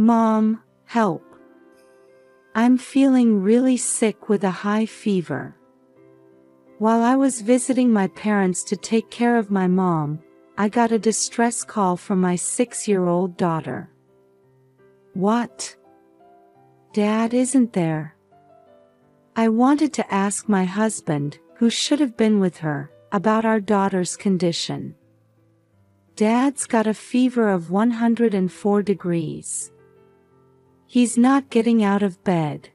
Mom, help. I'm feeling really sick with a high fever. While I was visiting my parents to take care of my mom, I got a distress call from my 6-year-old daughter. What? Dad isn't there. I wanted to ask my husband, who should have been with her, about our daughter's condition. Dad's got a fever of 104 degrees. He's not getting out of bed.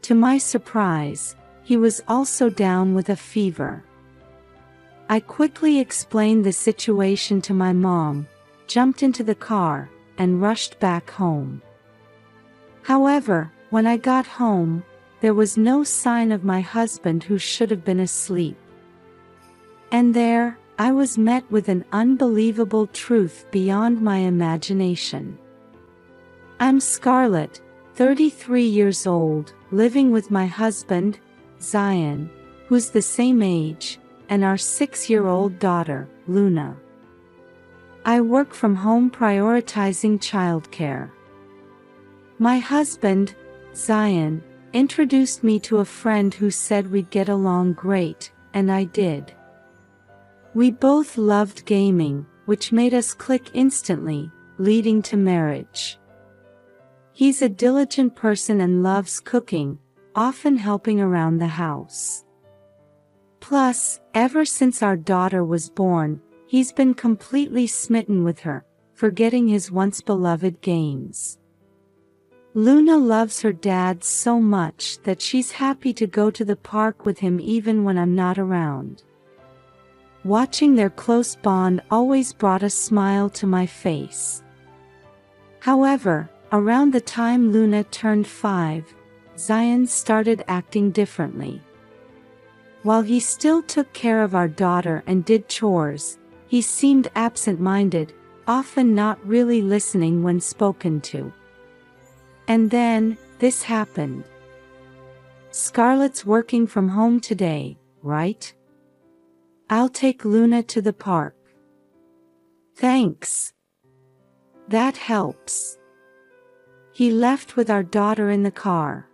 To my surprise, he was also down with a fever. I quickly explained the situation to my mom, jumped into the car, and rushed back home. However, when I got home, there was no sign of my husband, who should have been asleep. And there, I was met with an unbelievable truth beyond my imagination. I'm Scarlett, 33 years old, living with my husband, Zion, who's the same age, and our 6-year-old daughter, Luna. I work from home prioritizing childcare. My husband, Zion, introduced me to a friend who said we'd get along great, and I did. We both loved gaming, which made us click instantly, leading to marriage. He's a diligent person and loves cooking, often helping around the house. Plus, ever since our daughter was born, he's been completely smitten with her, forgetting his once beloved games. Luna loves her dad so much that she's happy to go to the park with him even when I'm not around. Watching their close bond always brought a smile to my face. However, around the time Luna turned 5, Zion started acting differently. While he still took care of our daughter and did chores, he seemed absent-minded, often not really listening when spoken to. And then, this happened. Scarlett's working from home today, right? I'll take Luna to the park. Thanks. That helps. He left with our daughter in the car.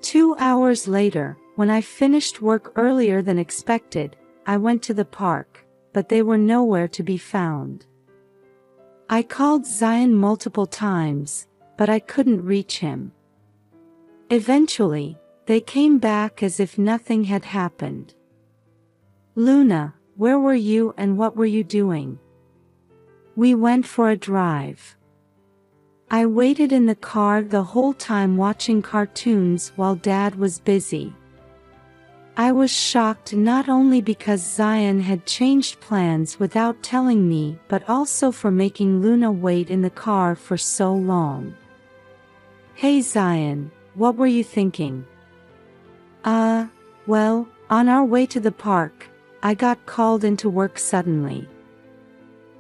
2 hours later, when I finished work earlier than expected, I went to the park, but they were nowhere to be found. I called Zion multiple times, but I couldn't reach him. Eventually, they came back as if nothing had happened. Luna, where were you and what were you doing? We went for a drive. I waited in the car the whole time watching cartoons while Dad was busy. I was shocked not only because Zion had changed plans without telling me but also for making Luna wait in the car for so long. Hey Zion, what were you thinking? Well, on our way to the park, I got called into work suddenly.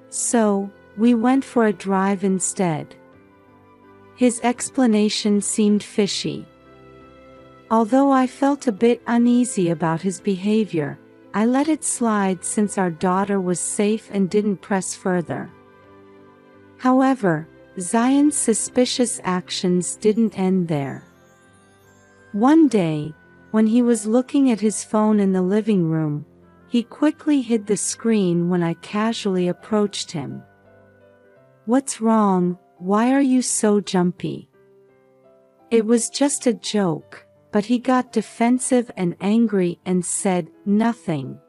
So, we went for a drive instead. His explanation seemed fishy. Although I felt a bit uneasy about his behavior, I let it slide since our daughter was safe and didn't press further. However, Zion's suspicious actions didn't end there. One day, when he was looking at his phone in the living room, he quickly hid the screen when I casually approached him. What's wrong? Why are you so jumpy? It was just a joke, but he got defensive and angry and said, nothing.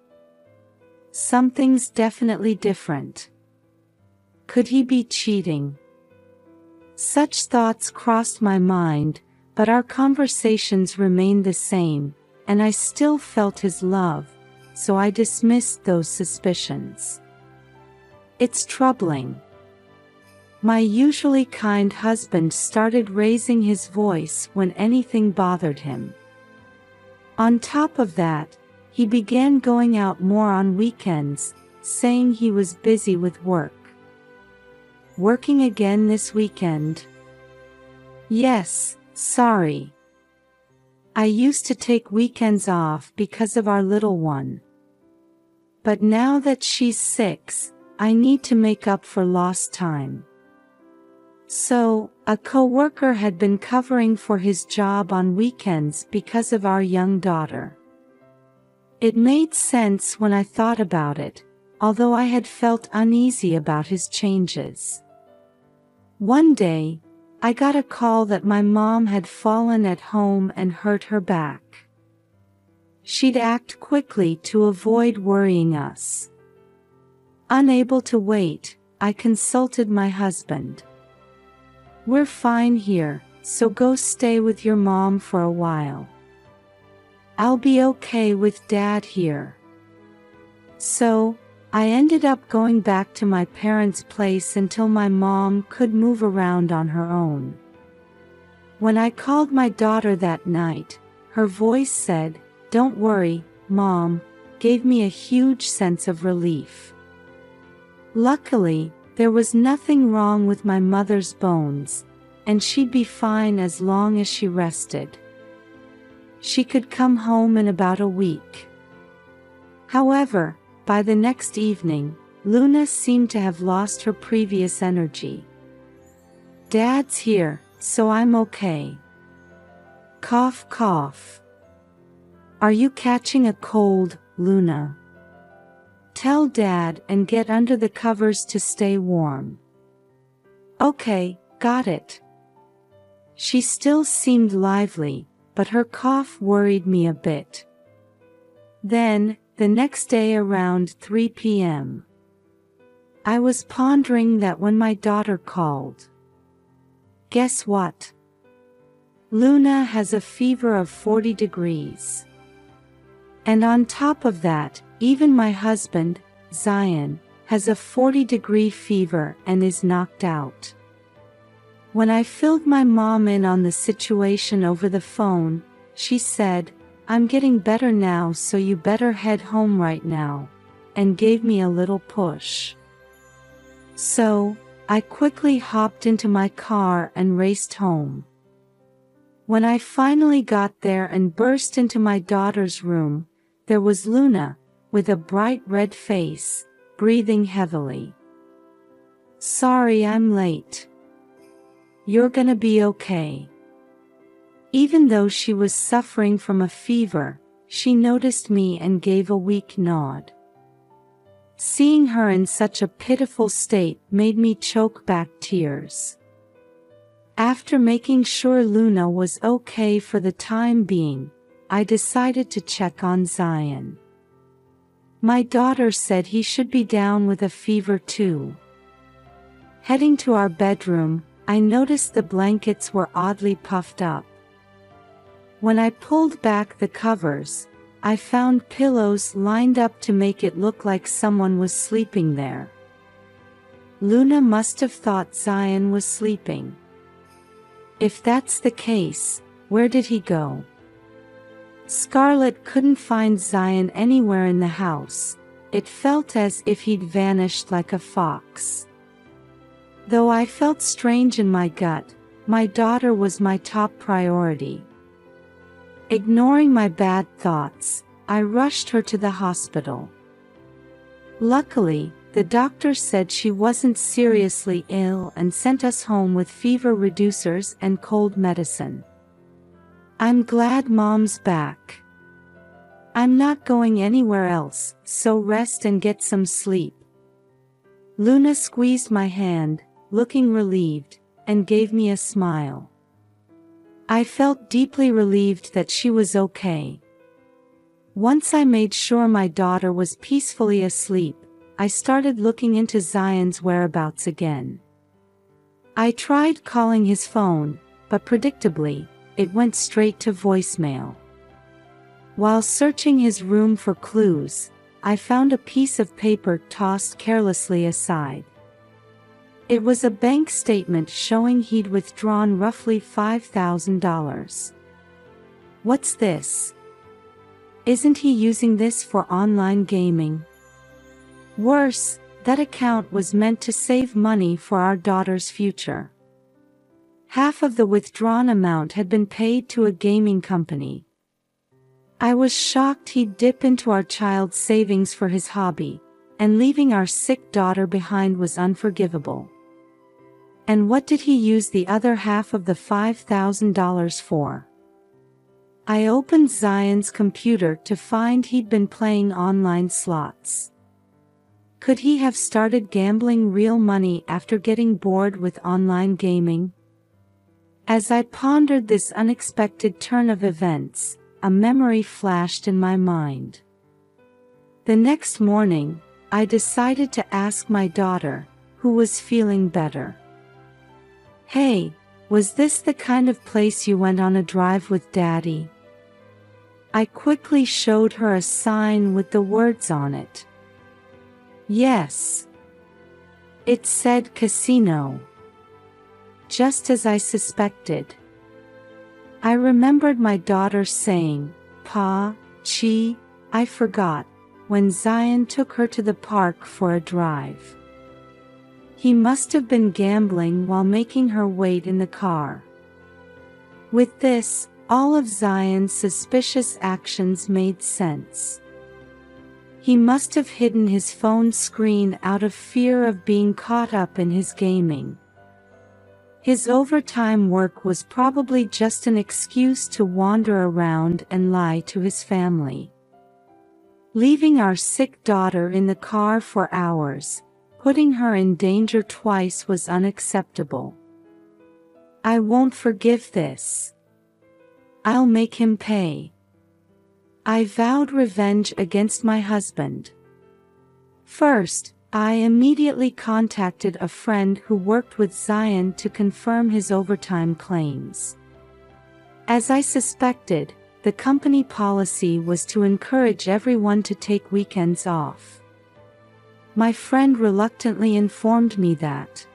Something's definitely different. Could he be cheating? Such thoughts crossed my mind, but our conversations remained the same, and I still felt his love, so I dismissed those suspicions. It's troubling. My usually kind husband started raising his voice when anything bothered him. On top of that, he began going out more on weekends, saying he was busy with work. Working again this weekend? Yes, sorry. I used to take weekends off because of our little one. But now that she's 6, I need to make up for lost time. So, a coworker had been covering for his job on weekends because of our young daughter. It made sense when I thought about it, although I had felt uneasy about his changes. One day, I got a call that my mom had fallen at home and hurt her back. She'd act quickly to avoid worrying us. Unable to wait, I consulted my husband. "We're fine here, so go stay with your mom for a while. I'll be okay with Dad here." So, I ended up going back to my parents' place until my mom could move around on her own. When I called my daughter that night, her voice said, "Don't worry, Mom," gave me a huge sense of relief. Luckily, there was nothing wrong with my mother's bones, and she'd be fine as long as she rested. She could come home in about a week. However, by the next evening, Luna seemed to have lost her previous energy. "Dad's here, so I'm okay." Cough, cough. "Are you catching a cold, Luna? Tell Dad and get under the covers to stay warm." "Okay, got it." She still seemed lively, but her cough worried me a bit. Then, the next day around 3 p.m., I was pondering that when my daughter called. Guess what? Luna has a fever of 40 degrees. And on top of that, even my husband, Zion, has a 40-degree fever and is knocked out. When I filled my mom in on the situation over the phone, she said, "I'm getting better now, so you better head home right now," and gave me a little push. So, I quickly hopped into my car and raced home. When I finally got there and burst into my daughter's room, there was Luna, with a bright red face, breathing heavily. "Sorry I'm late. You're gonna be okay." Even though she was suffering from a fever, she noticed me and gave a weak nod. Seeing her in such a pitiful state made me choke back tears. After making sure Luna was okay for the time being, I decided to check on Zion. My daughter said he should be down with a fever too. Heading to our bedroom, I noticed the blankets were oddly puffed up. When I pulled back the covers, I found pillows lined up to make it look like someone was sleeping there. Luna must have thought Zion was sleeping. If that's the case, where did he go? Scarlett couldn't find Zion anywhere in the house. It felt as if he'd vanished like a fox. Though I felt strange in my gut, my daughter was my top priority. Ignoring my bad thoughts, I rushed her to the hospital. Luckily, the doctor said she wasn't seriously ill and sent us home with fever reducers and cold medicine. I'm glad Mom's back. I'm not going anywhere else, so rest and get some sleep. Luna squeezed my hand, looking relieved, and gave me a smile. I felt deeply relieved that she was okay. Once I made sure my daughter was peacefully asleep, I started looking into Zion's whereabouts again. I tried calling his phone, but predictably, it went straight to voicemail. While searching his room for clues, I found a piece of paper tossed carelessly aside. It was a bank statement showing he'd withdrawn roughly $5,000. What's this? Isn't he using this for online gaming? Worse, that account was meant to save money for our daughter's future. Half of the withdrawn amount had been paid to a gaming company. I was shocked he'd dip into our child's savings for his hobby, and leaving our sick daughter behind was unforgivable. And what did he use the other half of the $5,000 for? I opened Zion's computer to find he'd been playing online slots. Could he have started gambling real money after getting bored with online gaming? As I pondered this unexpected turn of events, a memory flashed in my mind. The next morning, I decided to ask my daughter, who was feeling better. "Hey, was this the kind of place you went on a drive with Daddy?" I quickly showed her a sign with the words on it. Yes. It said casino. Just as I suspected. I remembered my daughter saying, "Pa, Chi, I forgot," when Zion took her to the park for a drive. He must have been gambling while making her wait in the car. With this, all of Zion's suspicious actions made sense. He must have hidden his phone screen out of fear of being caught up in his gaming. His overtime work was probably just an excuse to wander around and lie to his family. Leaving our sick daughter in the car for hours, putting her in danger twice, was unacceptable. I won't forgive this. I'll make him pay. I vowed revenge against my husband. First, I immediately contacted a friend who worked with Zion to confirm his overtime claims. As I suspected, the company policy was to encourage everyone to take weekends off. My friend reluctantly informed me that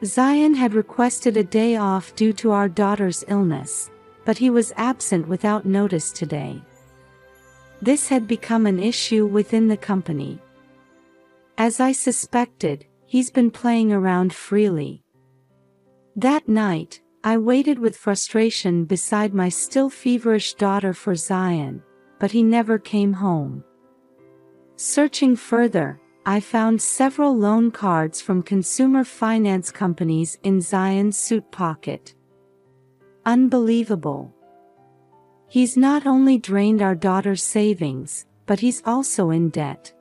Zion had requested a day off due to our daughter's illness, but he was absent without notice today. This had become an issue within the company. As I suspected, he's been playing around freely. That night, I waited with frustration beside my still feverish daughter for Zion, but he never came home. Searching further, I found several loan cards from consumer finance companies in Zion's suit pocket. Unbelievable. He's not only drained our daughter's savings, but he's also in debt.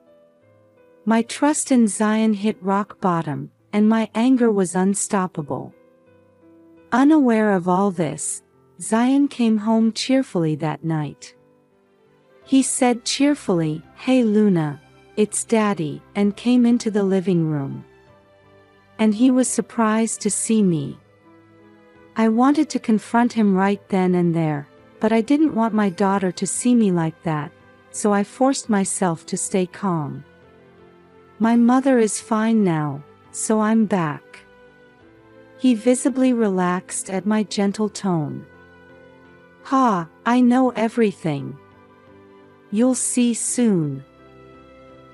My trust in Zion hit rock bottom, and my anger was unstoppable. Unaware of all this, Zion came home cheerfully that night. He said cheerfully, "Hey Luna, it's Daddy," and came into the living room. And he was surprised to see me. I wanted to confront him right then and there, but I didn't want my daughter to see me like that, so I forced myself to stay calm. "My mother is fine now, so I'm back." He visibly relaxed at my gentle tone. "Ha, I know everything. You'll see soon."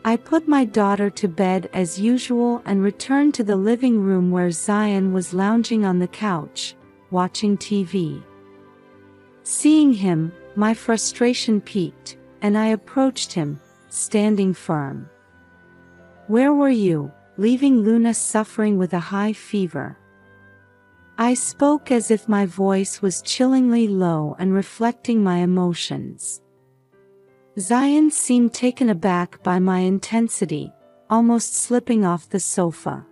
I put my daughter to bed as usual and returned to the living room where Zion was lounging on the couch, watching TV. Seeing him, my frustration peaked, and I approached him, standing firm. "Where were you, leaving Luna suffering with a high fever?" I spoke as if my voice was chillingly low and reflecting my emotions. Zion seemed taken aback by my intensity, almost slipping off the sofa.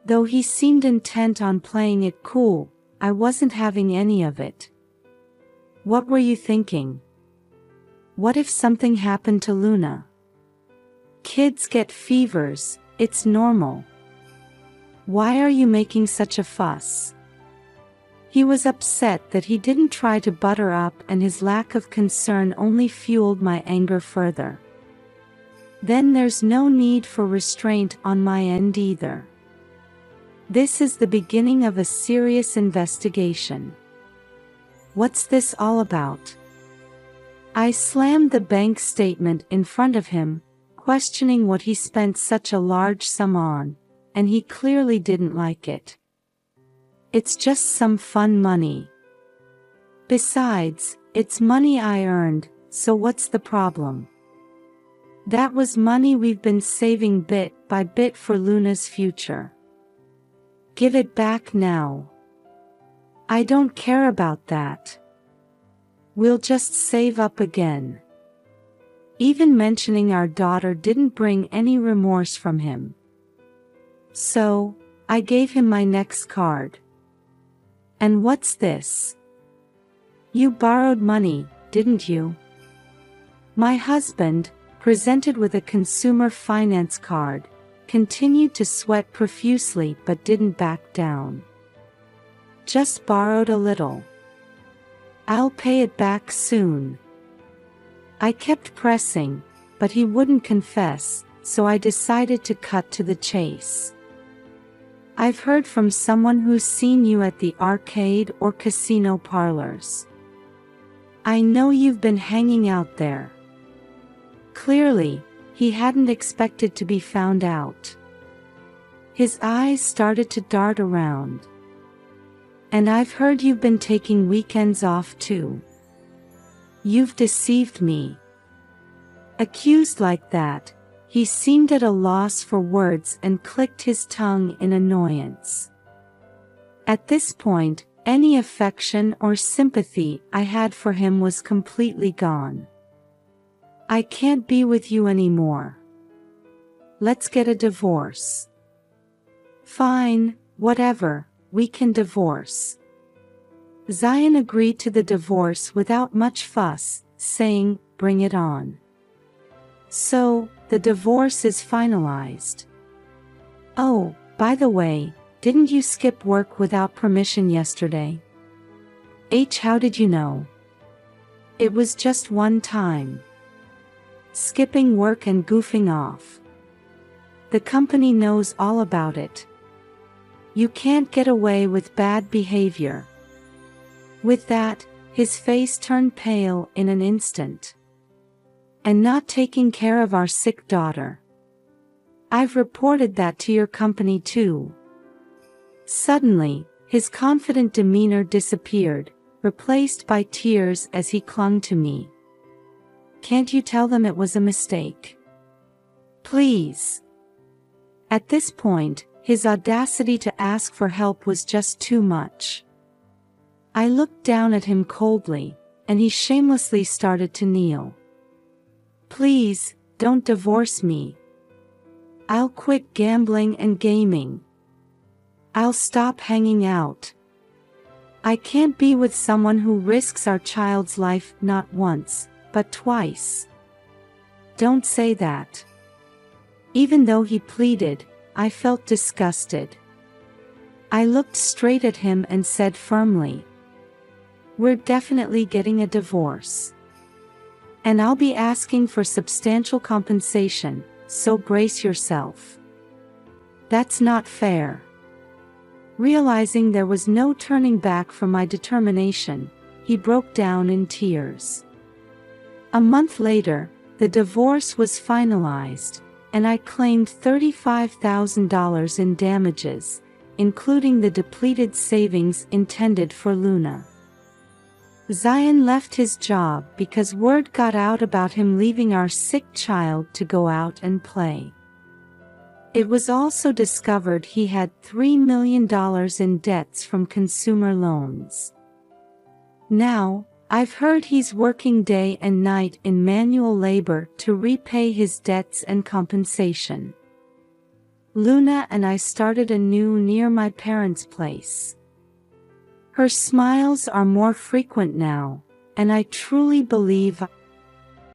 Though he seemed intent on playing it cool, I wasn't having any of it. "What were you thinking? What if something happened to Luna?" "Kids get fevers, it's normal. Why are you making such a fuss?" He was upset that he didn't try to butter up, and his lack of concern only fueled my anger further. Then there's no need for restraint on my end either. This is the beginning of a serious investigation. What's this all about? I slammed the bank statement in front of him, questioning what he spent such a large sum on, and he clearly didn't like it. "It's just some fun money. Besides, it's money I earned, so what's the problem? That was money we've been saving bit by bit for Luna's future." Give it back now. I don't care about that. We'll just save up again. Even mentioning our daughter didn't bring any remorse from him. So, I gave him my next card. And what's this? You borrowed money, didn't you? My husband, presented with a consumer finance card, continued to sweat profusely but didn't back down. Just borrowed a little. I'll pay it back soon. I kept pressing, but he wouldn't confess, so I decided to cut to the chase. I've heard from someone who's seen you at the arcade or casino parlors. I know you've been hanging out there. Clearly, he hadn't expected to be found out. His eyes started to dart around. And I've heard you've been taking weekends off too. You've deceived me. Accused like that, he seemed at a loss for words and clicked his tongue in annoyance. At this point, any affection or sympathy I had for him was completely gone. I can't be with you anymore. Let's get a divorce. Fine, whatever, we can divorce. Zion agreed to the divorce without much fuss, saying, bring it on. So, the divorce is finalized. Oh, by the way, didn't you skip work without permission yesterday? How did you know? It was just one time. Skipping work and goofing off. The company knows all about it. You can't get away with bad behavior. With that, his face turned pale in an instant. And not taking care of our sick daughter. I've reported that to your company too. Suddenly, his confident demeanor disappeared, replaced by tears as he clung to me. Can't you tell them it was a mistake? Please. At this point, his audacity to ask for help was just too much. I looked down at him coldly, and he shamelessly started to kneel. Please, don't divorce me. I'll quit gambling and gaming. I'll stop hanging out. I can't be with someone who risks our child's life not once, but twice. Don't say that. Even though he pleaded, I felt disgusted. I looked straight at him and said firmly, we're definitely getting a divorce. And I'll be asking for substantial compensation, so brace yourself. That's not fair. Realizing there was no turning back from my determination, he broke down in tears. A month later, the divorce was finalized, and I claimed $35,000 in damages, including the depleted savings intended for Luna. Zion left his job because word got out about him leaving our sick child to go out and play. It was also discovered he had $3 million in debts from consumer loans. Now, I've heard he's working day and night in manual labor to repay his debts and compensation. Luna and I started anew near my parents' place. Her smiles are more frequent now, and I truly believe